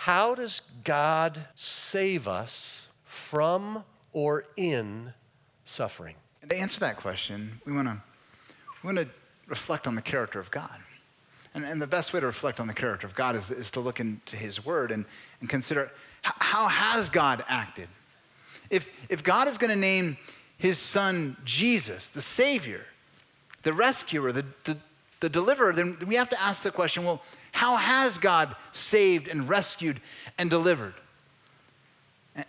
How does God save us from or in suffering? And to answer that question, we want to reflect on the character of God. And the best way to reflect on the character of God is to look into his word and consider how has God acted? If God is going to name his son Jesus, the Savior, the rescuer, the deliverer, then we have to ask the question, well, how has God saved and rescued and delivered?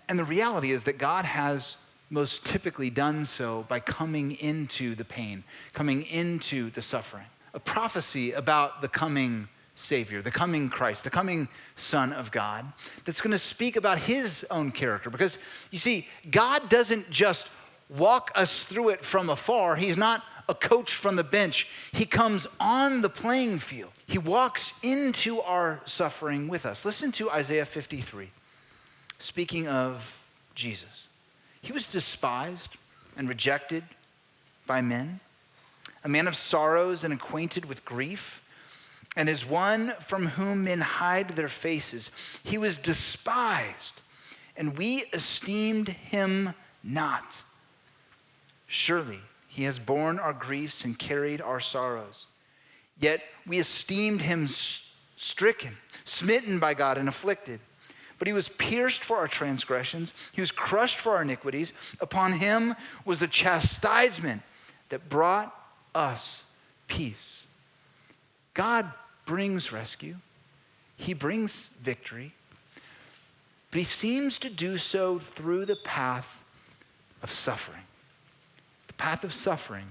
And the reality is that God has most typically done so by coming into the pain, coming into the suffering. A prophecy about the coming Savior, the coming Christ, the coming Son of God, that's going to speak about his own character. Because you see, God doesn't just walk us through it from afar. He's not a coach from the bench. He comes on the playing field. He walks into our suffering with us. Listen to Isaiah 53, speaking of Jesus. He was despised and rejected by men, a man of sorrows and acquainted with grief, and as one from whom men hide their faces. He was despised, and we esteemed him not. Surely he has borne our griefs and carried our sorrows. Yet we esteemed him stricken, smitten by God, and afflicted. But he was pierced for our transgressions. He was crushed for our iniquities. Upon him was the chastisement that brought us peace. God brings rescue. He brings victory. But he seems to do so through the path of suffering. The path of suffering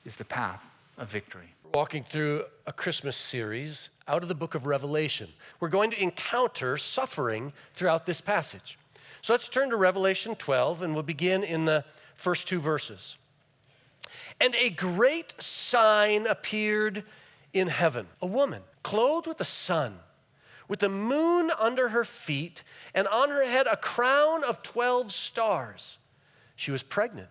is the path of victory. We're walking through a Christmas series out of the book of Revelation. We're going to encounter suffering throughout this passage. So let's turn to Revelation 12, and we'll begin in the first two verses. And a great sign appeared in heaven, a woman clothed with the sun, with the moon under her feet, and on her head a crown of 12 stars. She was pregnant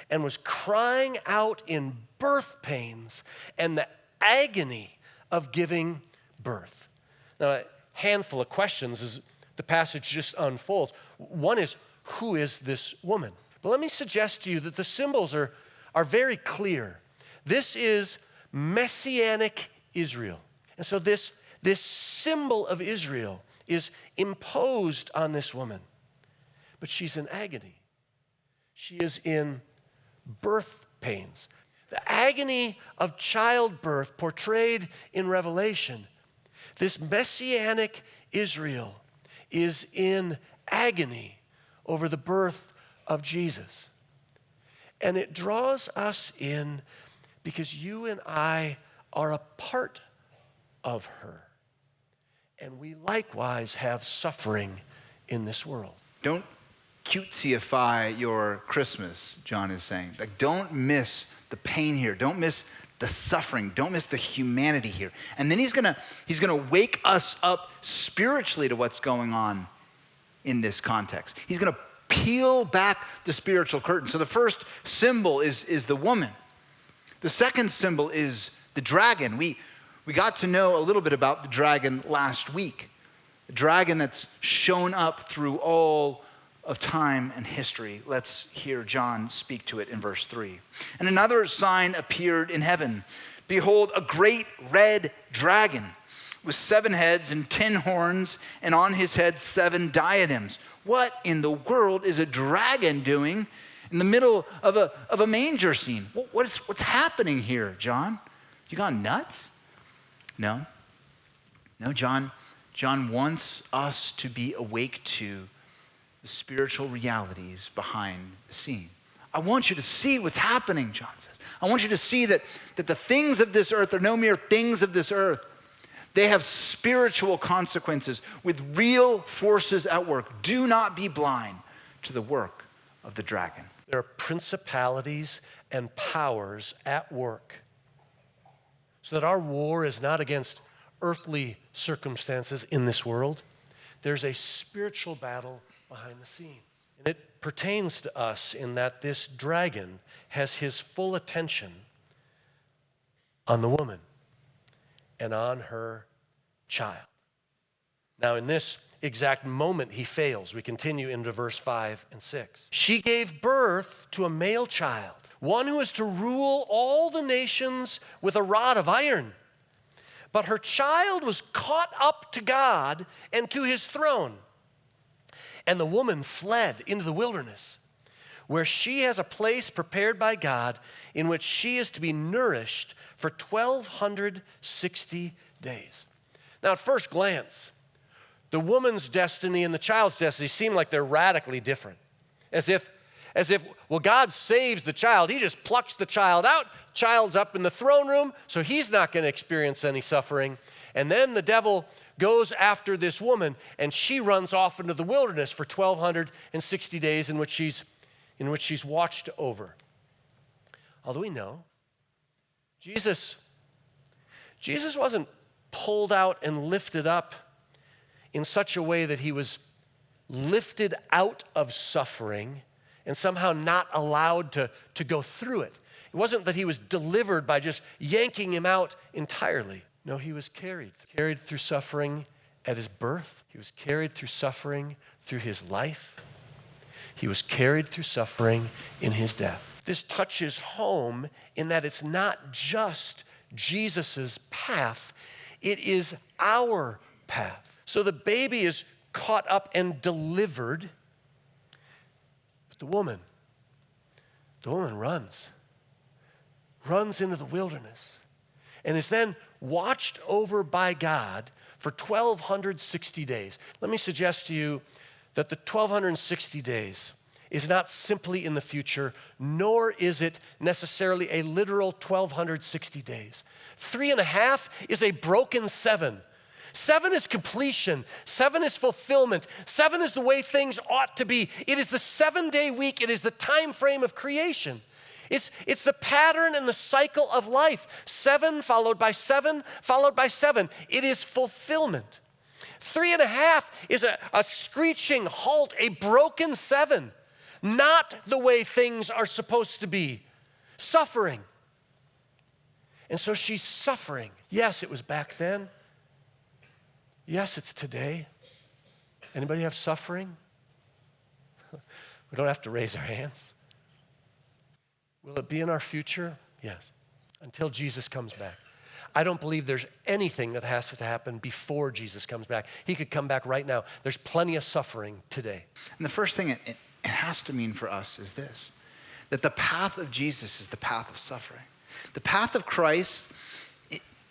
and was crying out in birth pains and the agony of giving birth. Now, a handful of questions as the passage just unfolds. One is, who is this woman? But let me suggest to you that the symbols are very clear. This is Messianic Israel. And so this symbol of Israel is imposed on this woman. But she's in agony. She is in birth pains. The agony of childbirth portrayed in Revelation. This Messianic Israel is in agony over the birth of Jesus. And it draws us in because you and I are a part of her. And we likewise have suffering in this world. Don't cutesify your Christmas, John is saying. Like, don't miss the pain here. Don't miss the suffering. Don't miss the humanity here. And then he's gonna wake us up spiritually to what's going on in this context. He's gonna peel back the spiritual curtain. So the first symbol is the woman. The second symbol is the dragon. We got to know a little bit about the dragon last week. The dragon that's shown up through all of time and history. Let's hear John speak to it in verse 3. And another sign appeared in heaven. Behold, a great red dragon with 7 heads and 10 horns, and on his head 7 diadems. What in the world is a dragon doing in the middle of a manger scene? What's happening here, John? You gone nuts? No, John wants us to be awake to the spiritual realities behind the scene. I want you to see what's happening, John says. I want you to see that the things of this earth are no mere things of this earth. They have spiritual consequences with real forces at work. Do not be blind to the work of the dragon. There are principalities and powers at work. So that our war is not against earthly circumstances in this world. There's a spiritual battle behind the scenes. And it pertains to us in that this dragon has his full attention on the woman and on her child. Now in this exact moment he fails. We continue into verse 5 and 6. She gave birth to a male child, one who is to rule all the nations with a rod of iron. But her child was caught up to God and to his throne. And the woman fled into the wilderness, where she has a place prepared by God in which she is to be nourished for 1,260 days. Now, at first glance, the woman's destiny and the child's destiny seem like they're radically different. As if, well, God saves the child. He just plucks the child out. Child's up in the throne room, so he's not going to experience any suffering. And then the devil goes after this woman, and she runs off into the wilderness for 1,260 days in which she's watched over. Although we know Jesus wasn't pulled out and lifted up in such a way that he was lifted out of suffering and somehow not allowed to go through it. It wasn't that he was delivered by just yanking him out entirely. No, he was carried through suffering at his birth. He was carried through suffering through his life. He was carried through suffering in his death. This touches home in that it's not just Jesus's path, it is our path. So the baby is caught up and delivered, but the woman runs into the wilderness and is then watched over by God for 1,260 days. Let me suggest to you that the 1,260 days is not simply in the future, nor is it necessarily a literal 1,260 days. 3.5 is a broken 7. 7 is completion. 7 is fulfillment. 7 is the way things ought to be. It is the 7-day week. It is the time frame of creation. It's the pattern and the cycle of life. 7 followed by 7 followed by 7. It is fulfillment. 3.5 is a screeching halt, a broken 7. Not the way things are supposed to be. Suffering. And so she's suffering. Yes, it was back then. Yes, it's today. Anybody have suffering? We don't have to raise our hands. Will it be in our future? Yes, until Jesus comes back. I don't believe there's anything that has to happen before Jesus comes back. He could come back right now. There's plenty of suffering today. And the first thing it has to mean for us is this, that the path of Jesus is the path of suffering. The path of Christ,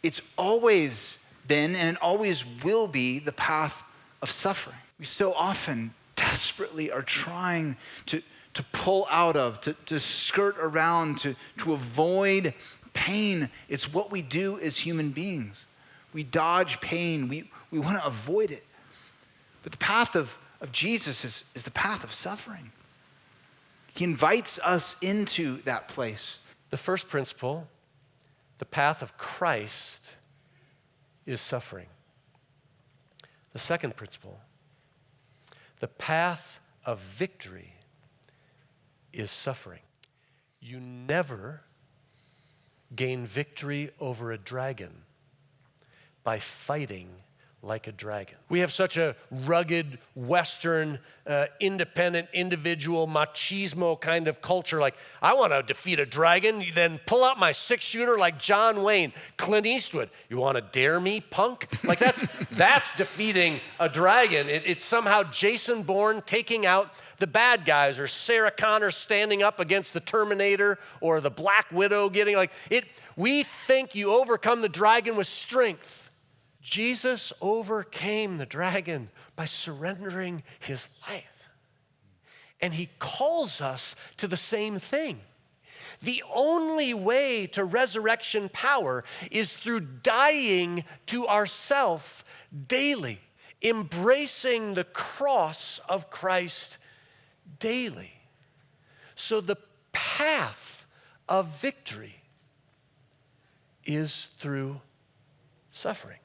it's always been and it always will be the path of suffering. We so often desperately are trying to pull out of, to skirt around, to avoid pain. It's what we do as human beings. We dodge pain. We want to avoid it. But the path of Jesus is the path of suffering. He invites us into that place. The first principle, the path of Christ, is suffering. The second principle, the path of victory, is suffering. You never gain victory over a dragon by fighting like a dragon. We have such a rugged, Western, independent, individual, machismo kind of culture. Like, I want to defeat a dragon, then pull out my 6-shooter like John Wayne, Clint Eastwood. You want to dare me, punk? Like, that's defeating a dragon. It's somehow Jason Bourne taking out the bad guys, or Sarah Connor standing up against the Terminator, or the Black Widow getting like it. We think you overcome the dragon with strength. Jesus overcame the dragon by surrendering his life. And he calls us to the same thing. The only way to resurrection power is through dying to ourself daily, embracing the cross of Christ daily. So the path of victory is through suffering.